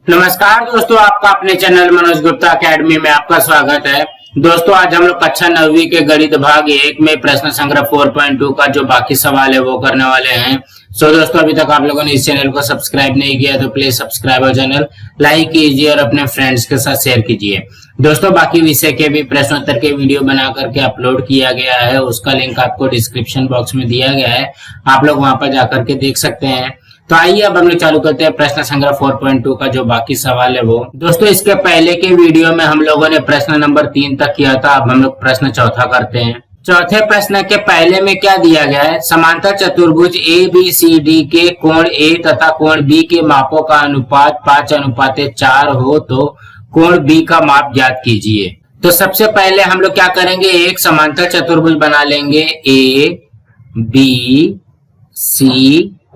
नमस्कार दोस्तों, आपका अपने चैनल मनोज गुप्ता अकेडमी में आपका स्वागत है। दोस्तों आज हम लोग कक्षा 9वीं के गणित भाग 1 में प्रश्न संग्रह 4.2 का जो बाकी सवाल है वो करने वाले हैं। दोस्तों अभी तक आप लोगों ने इस चैनल को सब्सक्राइब नहीं किया तो प्लीज सब्सक्राइब और चैनल लाइक कीजिए और अपने फ्रेंड्स के साथ शेयर कीजिए। दोस्तों बाकी विषय के भी प्रश्नोत्तर के वीडियो बना करके अपलोड किया गया है, उसका लिंक आपको डिस्क्रिप्शन बॉक्स में दिया गया है, आप लोग वहां पर जाकर के देख सकते हैं। तो आइए अब हम लोग चालू करते हैं प्रश्न संग्रह 4.2 का जो बाकी सवाल है वो। दोस्तों इसके पहले के वीडियो में हम लोगों ने प्रश्न नंबर 3 तक किया था, अब हम लोग प्रश्न चौथा करते हैं। चौथे प्रश्न के पहले में क्या दिया गया है, समांतर चतुर्भुज ABCD के कोण A तथा कोण B के मापों का अनुपात 5:4 हो तो कोण B का माप ज्ञात कीजिए। तो सबसे पहले हम लोग क्या करेंगे, एक समांतर चतुर्भुज बना लेंगे ABC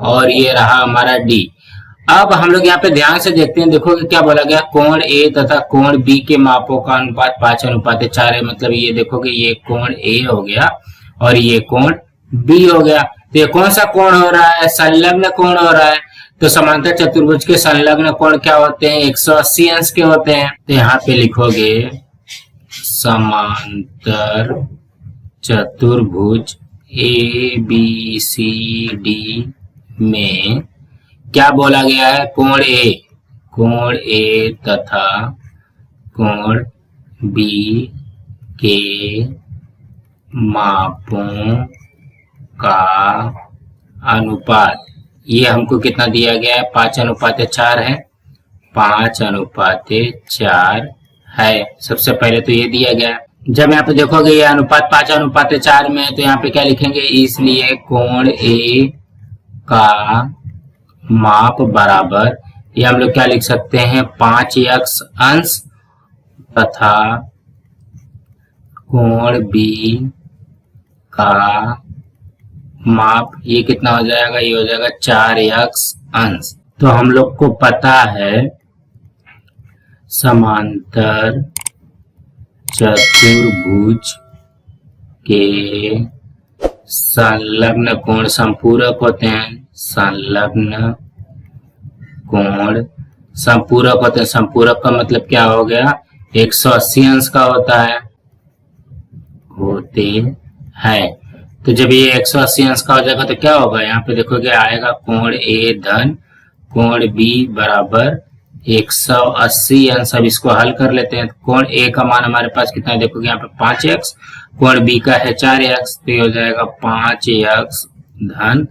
और ये रहा हमारा D। अब हम लोग यहाँ पे ध्यान से देखते हैं, देखो कि क्या बोला गया, कोण A तथा कोण B के मापों का अनुपात 5:4 है। मतलब ये देखो कि ये कोण A हो गया और ये कोण B हो गया। तो ये कौन सा कोण हो रहा है, संलग्न कोण हो रहा है। तो समांतर चतुर्भुज के संलग्न कोण क्या होते हैं, 180 अंश के होते हैं। तो यहाँ पे लिखोगे समांतर चतुर्भुज ABCD में क्या बोला गया है, कोण A तथा कोण B के मापों का अनुपात, ये हमको कितना दिया गया है, 5:4 है, 5:4 है। सबसे पहले तो ये दिया गया है। जब यहाँ पे देखोगे ये अनुपात 5:4 में है तो यहाँ पे क्या लिखेंगे, इसलिए कोण A का माप बराबर, ये हम लोग क्या लिख सकते हैं, 5x अंश तथा कोण B का माप ये कितना हो जाएगा, ये हो जाएगा 4x अंश। तो हम लोग को पता है समांतर चतुर्भुज के संलग्न कोण संपूरक होते हैं, संलग्न कोण संपूरक होते हैं। संपूरक का मतलब क्या हो गया, 180 अंश का होता है, होते हैं। तो जब ये 180 अंश का हो जाएगा तो क्या होगा, यहाँ पे देखोगे आएगा कोण A धन कोण B बराबर 180 अंश। अब इसको हल कर लेते हैं। कोण A का मान हमारे पास कितना है, देखोगे यहाँ पे 5x, कोण B का है 4x, तो ये हो जाएगा 5x धन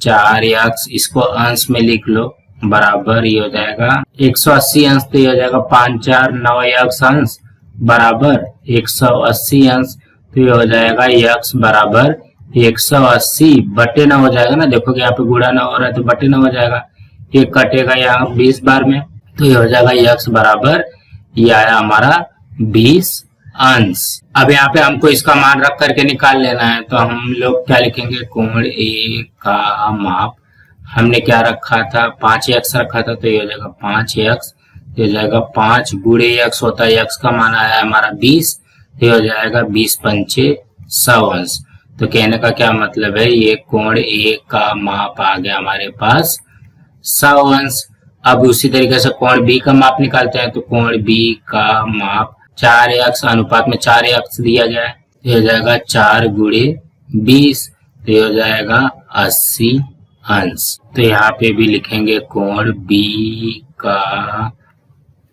4x, इसको अंश में लिख लो, बराबर ये हो जाएगा 180 अंश, तो ये हो जाएगा 5×4 9x अंश बराबर 180 अंश। तो ये हो जाएगा x बराबर 180 बटे 9 हो जाएगा ना, देखोगे यहाँ पे गुणा 9 हो रहा है तो बटे 9 हो जाएगा, ये कटेगा यहाँ 20 बार में, तो ये हो जाएगा x बराबर, ये आया हमारा 20 अंश। अब यहाँ पे हमको इसका मान रख करके निकाल लेना है, तो हम लोग क्या लिखेंगे, कोण A का माप हमने क्या रखा था, 5x रखा था, तो ये हो जाएगा 5x, तो हो जाएगा 5 गुणे x होता है, x का मान आया हमारा 20, तो ये हो जाएगा 20×5 100 अंश। तो कहने का क्या मतलब है, ये कोण A का माप आ गया हमारे पास 100 अंश। अब उसी तरीके से कोण B का माप निकालते हैं, तो कोण B का माप 4x अनुपात में 4x दिया गया है, तो हो जाएगा 4 गुणे 20, तो हो जाएगा 80 अंश। तो यहाँ पे भी लिखेंगे कोण B का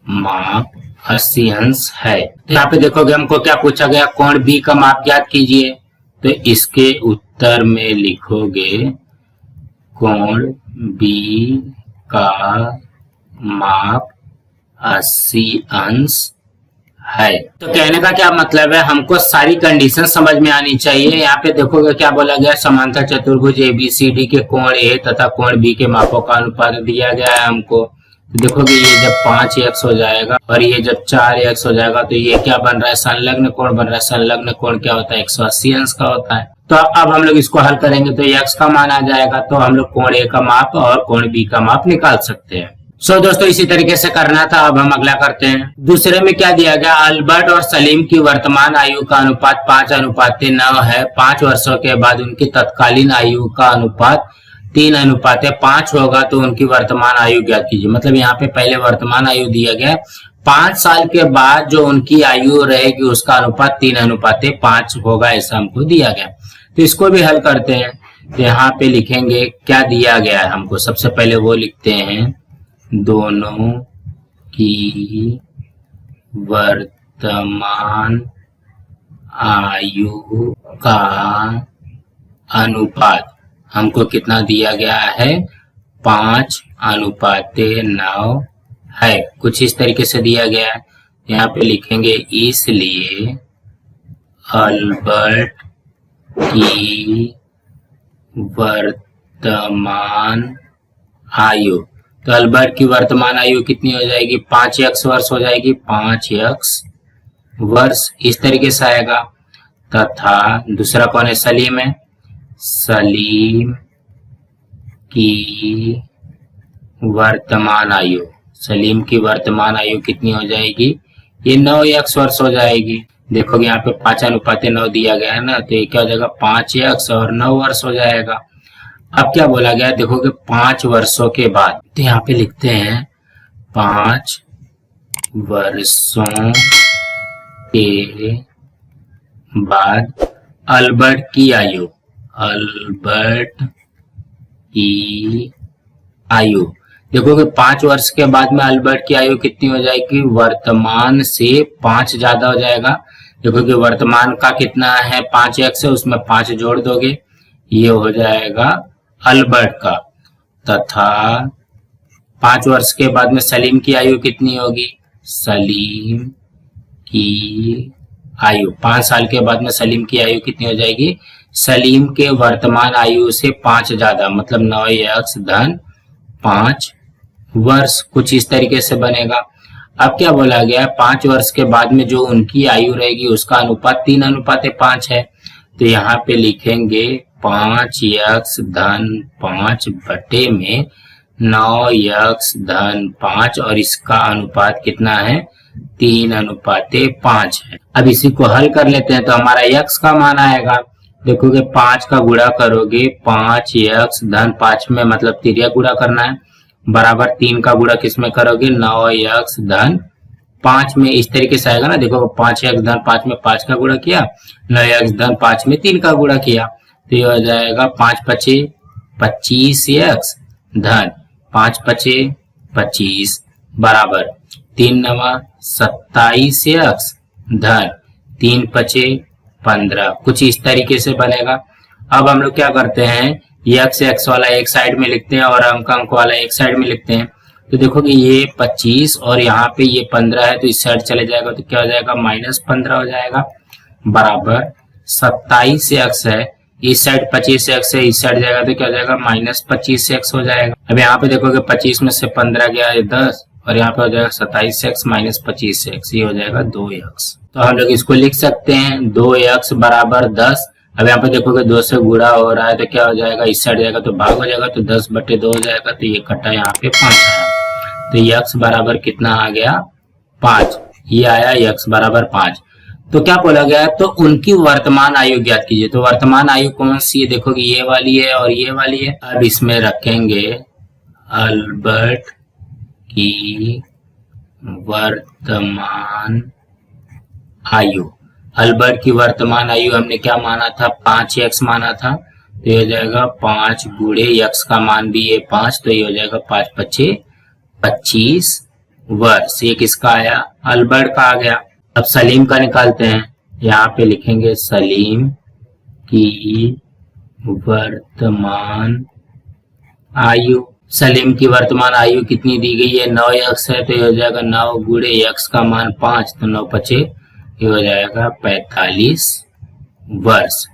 माप 80 अंश है। तो यहाँ पे देखोगे हमको क्या पूछा गया, कोण B का माप ज्ञात कीजिए। तो इसके उत्तर में लिखोगे कोण B का माप 80 अंश है। तो कहने का क्या मतलब है, हमको सारी कंडीशन समझ में आनी चाहिए। यहाँ पे देखोगे क्या बोला गया, समांतर चतुर्भुज ABCD के कोण A तथा कोण B के मापों का अनुपात दिया गया है हमको। तो देखोगे ये जब 5x हो जाएगा और ये जब 4x हो जाएगा तो ये क्या बन रहा है, संलग्न कोण बन रहा है। संलग्न कोण क्या होता है, 180 अंश का होता है। तो अब हम लोग इसको हल करेंगे तो x का मान आ जाएगा, तो हम लोग कोण A का माप और कोण B का माप निकाल सकते हैं। दोस्तों इसी तरीके से करना था। अब हम अगला करते हैं। दूसरे में क्या दिया गया, अल्बर्ट और सलीम की वर्तमान आयु का अनुपात 5:9 है। 5 वर्षों के बाद उनकी तत्कालीन आयु का अनुपात 3:5 होगा तो उनकी वर्तमान आयु ज्ञात कीजिए। मतलब यहाँ पे पहले वर्तमान आयु दिया गया है, 5 साल के बाद जो उनकी आयु रहेगी उसका अनुपात 3:5 होगा, ऐसा हमको दिया गया। तो इसको भी हल करते हैं। तो यहाँ पे लिखेंगे क्या दिया गया है हमको, सबसे पहले वो लिखते हैं दोनों की वर्तमान आयु का अनुपात हमको कितना दिया गया है, 5:9 है। कुछ इस तरीके से दिया गया है। यहाँ पे लिखेंगे इसलिए अल्बर्ट की वर्तमान आयु, तो अल्बर्ट की वर्तमान आयु कितनी हो जाएगी, 5x वर्ष हो जाएगी, 5x वर्ष इस तरीके से आएगा। तथा दूसरा कौन है, सलीम है, सलीम की वर्तमान आयु, सलीम की वर्तमान आयु कितनी हो जाएगी, ये 9x वर्ष हो जाएगी। देखोगे यहाँ पे 5:9 दिया गया है ना, तो ये क्या हो जाएगा, 5x और 9 वर्ष हो जाएगा। अब क्या बोला गया, देखोगे 5 वर्षों के बाद, तो यहाँ पे लिखते हैं 5 वर्षों के बाद अल्बर्ट की आयु, अल्बर्ट की आयु, देखोगे 5 वर्ष के बाद में अल्बर्ट की आयु कितनी हो जाएगी, वर्तमान से 5 ज्यादा हो जाएगा। देखोगे वर्तमान का कितना है, 5x है, उसमें 5 जोड़ दोगे, ये हो जाएगा अल्बर्ट का। तथा 5 वर्ष के बाद में सलीम की आयु कितनी होगी, सलीम की आयु 5 साल के बाद में सलीम की आयु कितनी हो जाएगी, सलीम के वर्तमान आयु से 5 ज्यादा, मतलब 9x धन 5 वर्ष, कुछ इस तरीके से बनेगा। अब क्या बोला गया है, 5 वर्ष के बाद में जो उनकी आयु रहेगी उसका अनुपात 3:5 है। तो यहाँ पे लिखेंगे 5x धन 5 बटे में 9x धन 5 और इसका अनुपात कितना है, 3:5 है। अब इसी को हल कर लेते हैं, तो हमारा x का मान आएगा, देखोगे 5 का गुणा करोगे, 5x धन 5 में मतलब तिर्यक गुणा करना है, बराबर 3 का गुणा किसमें करोगे, 9x धन 5 में, इस तरीके से आएगा ना। देखो 5x धन 5 में 5 का गुणा किया, 9x धन 5 में 3 का गुणा किया, तो ये हो जाएगा 5 पचे 25x धन 5 पचे 25 बराबर 3 नवा 27x धन 3 पचे 15, कुछ इस तरीके से बनेगा। अब हम लोग क्या करते हैं, x वाला एक साइड में लिखते हैं और अंक वाला एक साइड में लिखते हैं। तो देखोगे ये 25 और यहाँ पे ये 15 है, तो इस साइड चले जाएगा, तो क्या हो जाएगा, -15 हो जाएगा, बराबर 27x है, इस साइड 25x है, इस साइड जाएगा तो क्या हो जाएगा, -25x हो जाएगा। अब यहाँ पे देखोगे 25 में से 15 गया है 10 और यहाँ पे हो जाएगा 27x माइनस 25x, ये हो जाएगा 2x। तो हम लोग इसको लिख सकते हैं 2x बराबर 10। अब यहाँ पे देखोगे 2 से गुणा हो रहा है तो क्या हो जाएगा, इस साइड जाएगा तो भाग हो जाएगा, तो 10/2 हो जाएगा, तो ये कटा यहाँ पे 5 आया, तो x बराबर कितना आ गया, 5, ये आया x बराबर 5। तो क्या बोला गया है, तो उनकी वर्तमान आयु ज्ञात कीजिए। तो वर्तमान आयु कौन सी है, देखोगे ये वाली है और ये वाली है। अब इसमें रखेंगे अल्बर्ट की वर्तमान आयु। अल्बर्ट की वर्तमान आयु हमने क्या माना था, 5x माना था, तो ये हो जाएगा 5 गुणे x का मान भी है 5, तो ये हो जाएगा 5 पचे 25 वर्ष। ये किसका आया, अल्बर्ट का आ गया। अब सलीम का निकालते हैं, यहाँ पे लिखेंगे सलीम की वर्तमान आयु। सलीम की वर्तमान आयु कितनी दी गई है, 9x है, तो ये हो जाएगा 9 गुणे x का मान 5, तो 9 पचे ये हो जाएगा 45 वर्ष।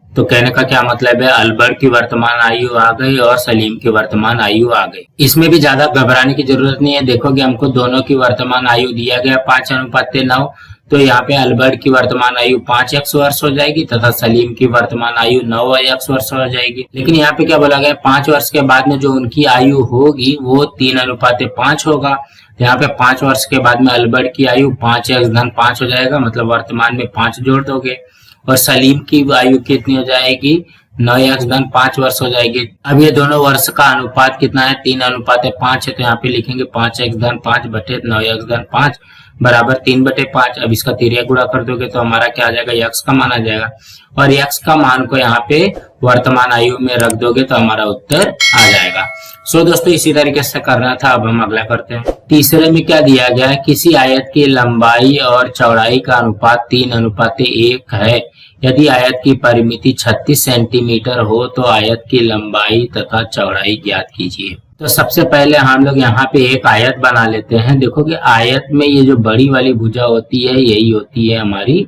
तो कहने का क्या मतलब है, अल्बर्ट की वर्तमान आयु आ गई और सलीम की वर्तमान आयु आ गई। इसमें भी ज्यादा घबराने की जरूरत नहीं है। देखोगे हमको दोनों की वर्तमान आयु दिया गया 5:9, तो यहाँ पे अल्बर्ट की वर्तमान आयु 5x वर्ष हो जाएगी तथा सलीम की वर्तमान आयु 9x वर्ष हो जाएगी। लेकिन यहाँ पे क्या बोला गया, 5 वर्ष के बाद में जो उनकी आयु होगी वो 3:5 होगा। यहाँ पे 5 वर्ष के बाद में अल्बर्ट की आयु 5x धन 5 हो जाएगा, मतलब वर्तमान में 5 जोड़ दोगे, और सलीम की आयु कितनी हो जाएगी, 9x-5 वर्ष हो जाएगी। अब ये दोनों वर्ष का अनुपात कितना है, 3:5 है, तो यहाँ पे लिखेंगे 5x-5 बटे 9x-5 बराबर 3/5। अब इसका तिर्यक गुणा कर दोगे तो हमारा क्या आ जाएगा, x का मान आ जाएगा, और x का मान को यहाँ पे वर्तमान आयु में रख दोगे तो हमारा उत्तर आ जाएगा। सो दोस्तों इसी तरीके से करना था। अब हम अगला करते हैं। तीसरे में क्या दिया गया है, किसी आयत की लंबाई और चौड़ाई का अनुपात 3:1 है। यदि आयत की परिमिति 36 सेंटीमीटर हो तो आयत की लंबाई तथा चौड़ाई ज्ञात कीजिए। तो सबसे पहले हम लोग यहाँ पे एक आयत बना लेते हैं। देखो कि आयत में ये जो बड़ी वाली भुजा होती है यही होती है हमारी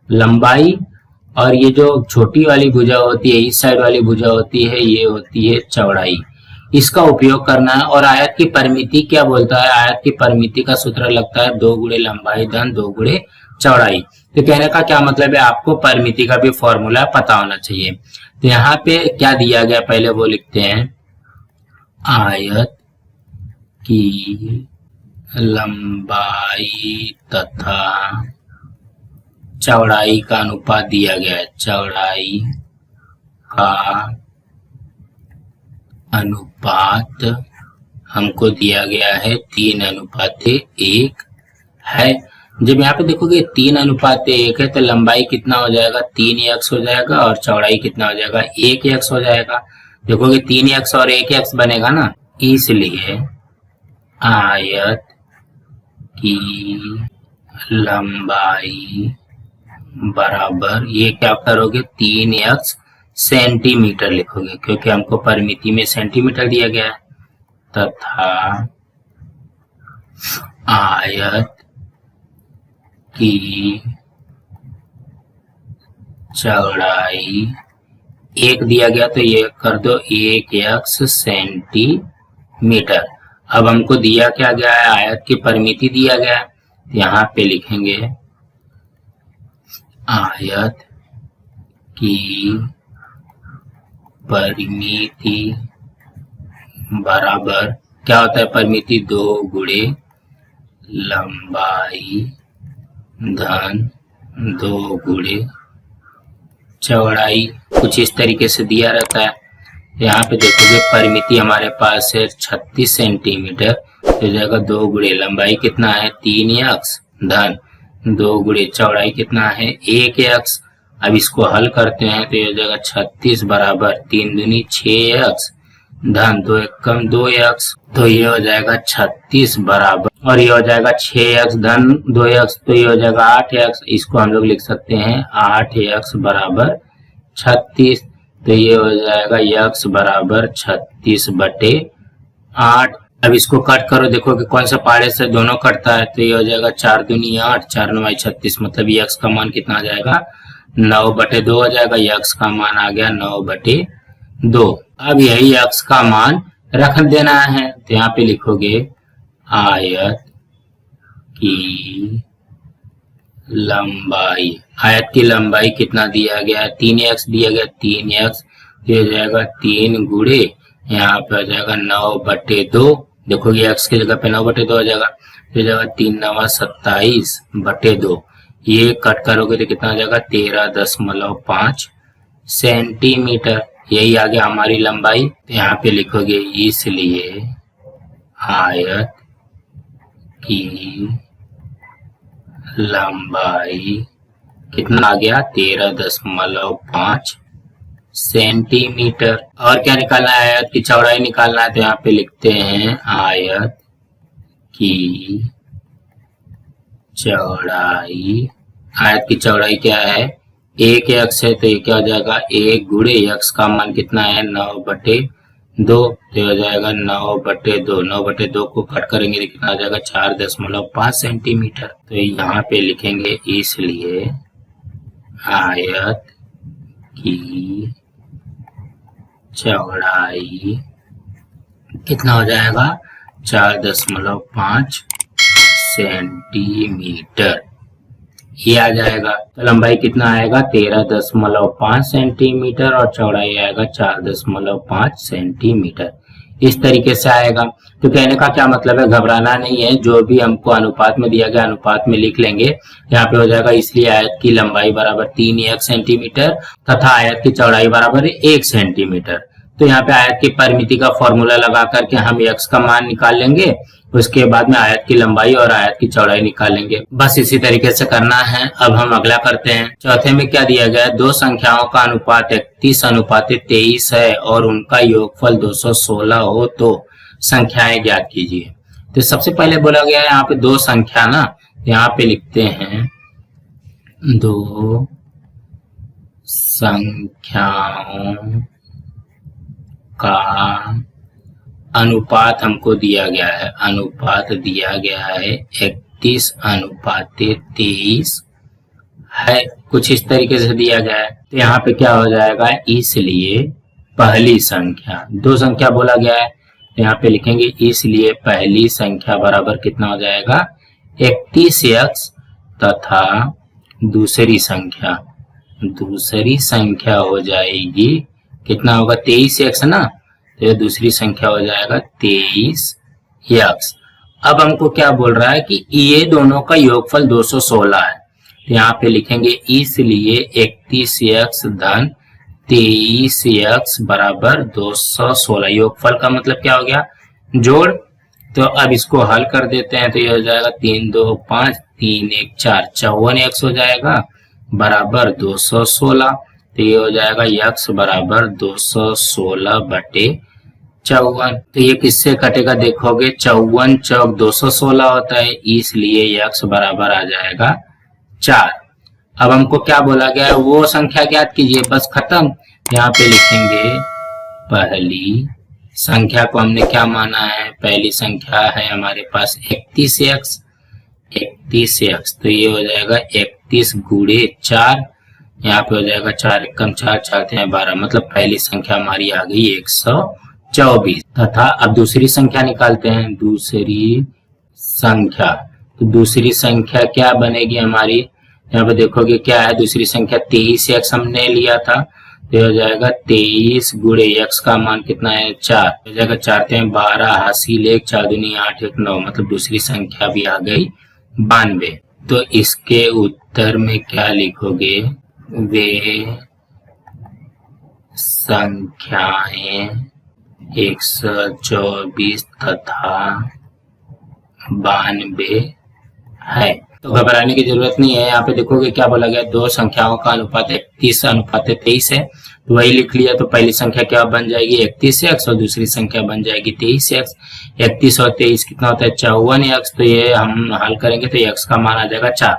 लंबाई, और ये जो छोटी वाली भुजा होती है, इस साइड वाली भुजा होती है, ये होती है चौड़ाई। इसका उपयोग करना है। और आयत की परिमिति क्या बोलता है, आयत की परिमिति का सूत्र लगता है 2 गुणे लंबाई धन 2 गुणे चौड़ाई। तो कहने का क्या मतलब है, आपको परिमिति का भी फॉर्मूला पता होना चाहिए। तो यहाँ पे क्या दिया गया, पहले वो लिखते हैं, आयत की लंबाई तथा चौड़ाई का अनुपात दिया गया है। चौड़ाई का अनुपात हमको दिया गया है 3:1 है। जब यहाँ पे देखोगे 3:1 है तो लंबाई कितना हो जाएगा, 3x हो जाएगा, और चौड़ाई कितना हो जाएगा, 1x हो जाएगा। देखोगे 3x और 1x बनेगा ना, इसलिए आयत की लंबाई बराबर, ये क्या करोगे, 3x सेंटीमीटर लिखोगे क्योंकि हमको परिमिति में सेंटीमीटर दिया गया है, तथा आयत की चौड़ाई 1 दिया गया तो ये कर दो 1x सेंटीमीटर। अब हमको दिया क्या गया है, आयत की परिमिति दिया गया है, यहाँ पे लिखेंगे आयत की परिमिति बराबर क्या होता है, परिमिति 2 गुणे लंबाई धन 2 गुणे चौड़ाई। कुछ इस तरीके से दिया रहता है। यहाँ पे देखोगे परिमिति हमारे पास है 36 सेंटीमीटर, तो जाएगा 2 गुणे लंबाई कितना है 3x धन 2 गुणे चौड़ाई कितना है 1x। अब इसको हल करते हैं तो ये जाएगा 36 बराबर 3 दूनी 6x धन 2 एकम 2x, तो ये हो जाएगा 36 बराबर, और ये हो जाएगा 6x धन 2x, तो ये हो जाएगा 8x। इसको हम लोग लिख सकते हैं 8x बराबर 36, तो ये हो जाएगा x बराबर 36/8। अब इसको कट करो, देखो कि कौन सा पाड़े से दोनों कटता है, तो ये हो जाएगा 4 दूनी 8, 4 9 36, मतलब x का मान कितना आ जाएगा 9/2 हो जाएगा। x का मान आ गया 9/2। अब यही x का मान रख देना है, तो यहाँ पे लिखोगे आयत की लंबाई, आयत की लंबाई कितना दिया गया है 3x दिया गया, 3x ये हो जाएगा 3 गुणे यहाँ पे हो जाएगा 9/2। देखोगे x की जगह पे 9/2 हो जाएगा, तो जाएगा 3 9 27/2। ये कट करोगे तो कितना हो जाएगा 13.5 सेंटीमीटर। यही आ गया हमारी लंबाई। तो यहाँ पे लिखोगे इसलिए आयत की लंबाई कितना आ गया 13.5 सेंटीमीटर। और क्या निकालना है, आयत की चौड़ाई निकालना है, तो यहाँ पे लिखते हैं आयत की चौड़ाई, आयत की चौड़ाई क्या है 1x है, तो ये क्या हो जाएगा 1 गुणे x का मान कितना है 9/2, तो हो जाएगा 9/2। 9/2 को कट करेंगे तो कितना हो जाएगा 4.5 सेंटीमीटर। तो यहाँ पे लिखेंगे इसलिए आयत की चौड़ाई कितना हो जाएगा 4.5 सेंटीमीटर, ये आ जाएगा। तो लंबाई कितना आएगा 13.5 सेंटीमीटर और चौड़ाई आएगा 4.5 सेंटीमीटर। इस तरीके से आएगा। तो कहने का क्या मतलब है, घबराना नहीं है, जो भी हमको अनुपात में दिया गया अनुपात में लिख लेंगे। यहाँ पे हो जाएगा इसलिए आयत की लंबाई बराबर 3 सेंटीमीटर तथा आयत की चौड़ाई बराबर 1 सेंटीमीटर। तो यहाँ पे आयत की परिमिति का फॉर्मूला लगा करके हम x का मान निकाल लेंगे, उसके बाद में आयत की लंबाई और आयत की चौड़ाई निकाल लेंगे। बस इसी तरीके से करना है। अब हम अगला करते हैं। चौथे में क्या दिया गया है, दो संख्याओं का अनुपात 31:23 है और उनका योगफल 216 हो तो संख्याएं ज्ञात कीजिए। तो सबसे पहले बोला गया है यहाँ पे दो संख्या ना, यहाँ पे लिखते हैं दो संख्याओं का अनुपात हमको दिया गया है, अनुपात दिया गया है 31:23 है, कुछ इस तरीके से दिया गया है। तो यहाँ पे क्या हो जाएगा, इसलिए पहली संख्या, दो संख्या बोला गया है, यहाँ पे लिखेंगे इसलिए पहली संख्या बराबर कितना हो जाएगा 31x तथा दूसरी संख्या हो जाएगी कितना होगा 23x ना, तो ये दूसरी संख्या हो जाएगा 23x। अब हमको क्या बोल रहा है कि ये दोनों का योगफल 216 है। तो यहाँ पे लिखेंगे इसलिए 31x धन 23x बराबर 216। योगफल का मतलब क्या हो गया, जोड़। तो अब इसको हल कर देते हैं, तो ये हो जाएगा 3 2 5 3 1 4 54x हो जाएगा बराबर 216। तो ये हो जाएगा x बराबर 216/54। तो ये किससे कटेगा देखोगे, 54 चौक 216 होता है, इसलिए x बराबर आ जाएगा 4। अब हमको क्या बोला गया है, वो संख्या ज्ञात कीजिए, बस खत्म। यहाँ पे लिखेंगे पहली संख्या को हमने क्या माना है, पहली संख्या है हमारे पास 31x, तो ये हो जाएगा 31 गुणे 4, यहाँ पे हो जाएगा 4 एकम 4 4 12, मतलब पहली संख्या हमारी आ गई 124। तथा अब दूसरी संख्या निकालते हैं, दूसरी संख्या। तो दूसरी संख्या क्या बनेगी हमारी, यहाँ पे देखोगे क्या है, दूसरी संख्या 23x हमने लिया था, तो हो जाएगा 23 गुणे x का मान कितना है 4, हो जाएगा 4 12 हासिल 1 4 दूनी 8 1 9, मतलब दूसरी संख्या भी आ गई 92। तो इसके उत्तर में क्या लिखोगे, वे संख्याएं 124 तथा 92 है। तो घबराने की जरूरत नहीं है। यहाँ पे देखोगे क्या बोला गया, दो संख्याओं का अनुपात 31:23 है, तो वही लिख लिया। तो पहली संख्या क्या बन जाएगी 31x और दूसरी संख्या बन जाएगी 23x। 31 और 23 कितना होता है 54x, तो ये हम हल करेंगे तो x का मान आ जाएगा 4।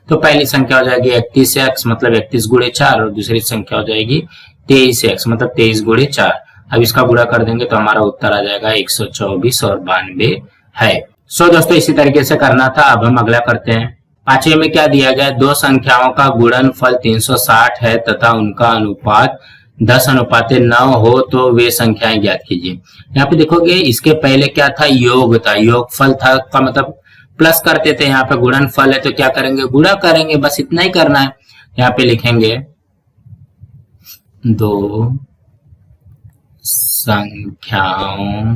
तो पहली संख्या हो जाएगी 31x मतलब 31 गुणे 4 और दूसरी संख्या हो जाएगी 23x मतलब 23 गुणे 4। अब इसका गुणा कर देंगे तो हमारा उत्तर आ जाएगा 124 और 92 है। सो दोस्तों इसी तरीके से करना था। अब हम अगला करते हैं। पांचवे में क्या दिया गया, दो संख्याओं का गुणनफल 360 है तथा उनका अनुपात 10:9 हो तो वे संख्याएं ज्ञात कीजिए। यहाँ पे देखोगे इसके पहले क्या था, योग था, योगफल था का मतलब प्लस करते थे, यहाँ पे गुणनफल है तो क्या करेंगे गुणा करेंगे, बस इतना ही करना है। यहाँ पे लिखेंगे दो संख्याओं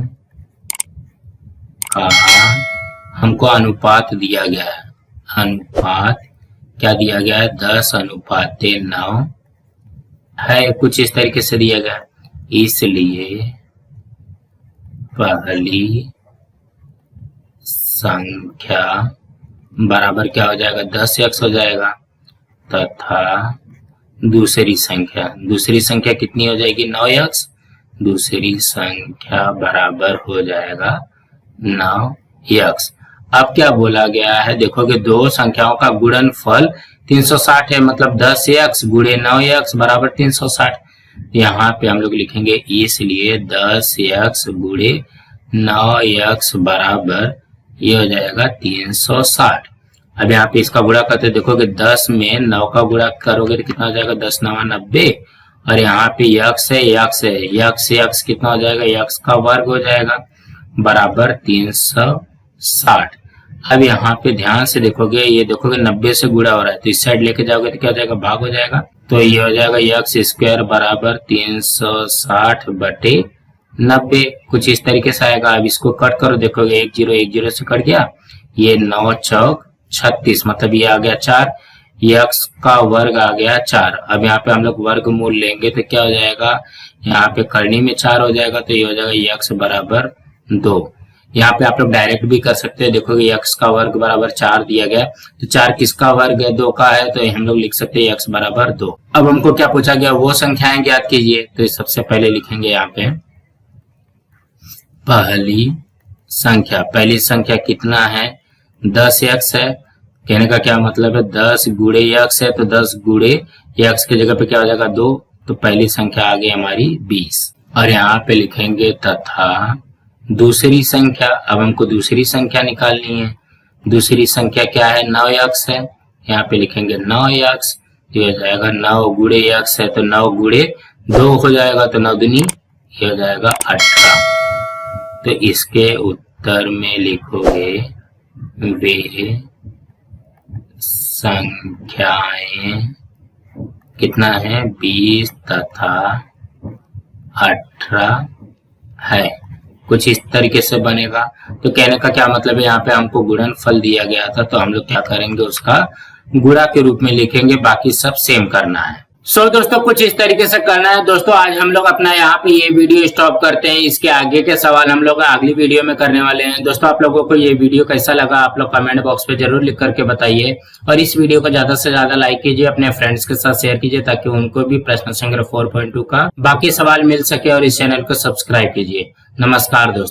का हमको अनुपात दिया गया है, अनुपात क्या दिया गया है 10:9 है, कुछ इस तरीके से दिया गया। इसलिए पहली संख्या बराबर क्या हो जाएगा 10x हो जाएगा तथा दूसरी संख्या कितनी हो जाएगी 9x, दूसरी संख्या बराबर हो जाएगा 9x। अब क्या बोला गया है, देखोगे दो संख्याओं का गुणनफल 360 है मतलब 10x गुणे 9x बराबर 360। यहाँ पे हम लोग लिखेंगे इसलिए 10x गुणे 9x बराबर ये हो जाएगा 360। अब यहाँ पे इसका गुणा करते देखोगे 10 में 9 का गुणा करोगे तो कितना हो जाएगा 10 9 90 और यहाँ पे x है x कितना हो जाएगा x का वर्ग हो जाएगा बराबर 360। अब यहाँ पे ध्यान से देखोगे, ये देखोगे 90 से गुणा हो रहा है तो इस साइड लेके जाओगे तो क्या हो जाएगा भाग हो जाएगा, तो ये हो जाएगा x स्क्वायर बराबर 360/90। 90 कुछ इस तरीके से आएगा। अब इसको कट करो, देखोगे 1 0 से कट गया, ये 9 चौक 36, मतलब ये आ गया 4, x का वर्ग आ गया 4। अब यहाँ पे हम लोग वर्गमूल लेंगे तो क्या हो जाएगा, यहाँ पे करनी में 4 हो जाएगा, तो ये हो जाएगा x बराबर 2। यहाँ पे आप लोग डायरेक्ट भी कर सकते हैं, देखोगे x का वर्ग बराबर 4 दिया गया, तो 4 किसका वर्ग है, 2 का है, तो हम लोग लिख सकते हैं x बराबर 2। अब हमको क्या पूछा गया, वो संख्याएं ज्ञात कीजिए। तो सबसे पहले लिखेंगे यहाँ पे पहली संख्या कितना है, 10x है। कहने का क्या मतलब है, 10 गुणे x है, तो 10 गुणे x की जगह पे क्या हो जाएगा 2, तो पहली संख्या आ गई हमारी 20। और यहाँ पे लिखेंगे तथा दूसरी संख्या। अब हमको दूसरी संख्या निकालनी है। दूसरी संख्या क्या है, 9x है, यहाँ पे लिखेंगे 9x, ये हो जाएगा 9 गुणे x है, तो 9 गुणे 2 हो जाएगा, तो 9 दूनी ये हो जाएगा 18। तो इसके उत्तर में लिखोगे वे संख्याएं कितना है, 20 तथा 18 है। कुछ इस तरीके से बनेगा। तो कहने का क्या मतलब है, यहाँ पे हमको गुणनफल दिया गया था, तो हम लोग क्या करेंगे, उसका गुणा के रूप में लिखेंगे, बाकी सब सेम करना है। सो दोस्तों कुछ इस तरीके से करना है। दोस्तों आज हम लोग अपना यहाँ पे ये वीडियो स्टॉप करते हैं। इसके आगे के सवाल हम लोग अगली वीडियो में करने वाले हैं। दोस्तों आप लोगों को ये वीडियो कैसा लगा, आप लोग कमेंट बॉक्स पे जरूर लिख करके बताइए, और इस वीडियो को ज्यादा से ज्यादा लाइक कीजिए, अपने फ्रेंड्स के साथ शेयर कीजिए, ताकि उनको भी प्रश्न संग्रह 4.2 का बाकी सवाल मिल सके, और इस चैनल को सब्सक्राइब कीजिए। नमस्कार दोस्तों।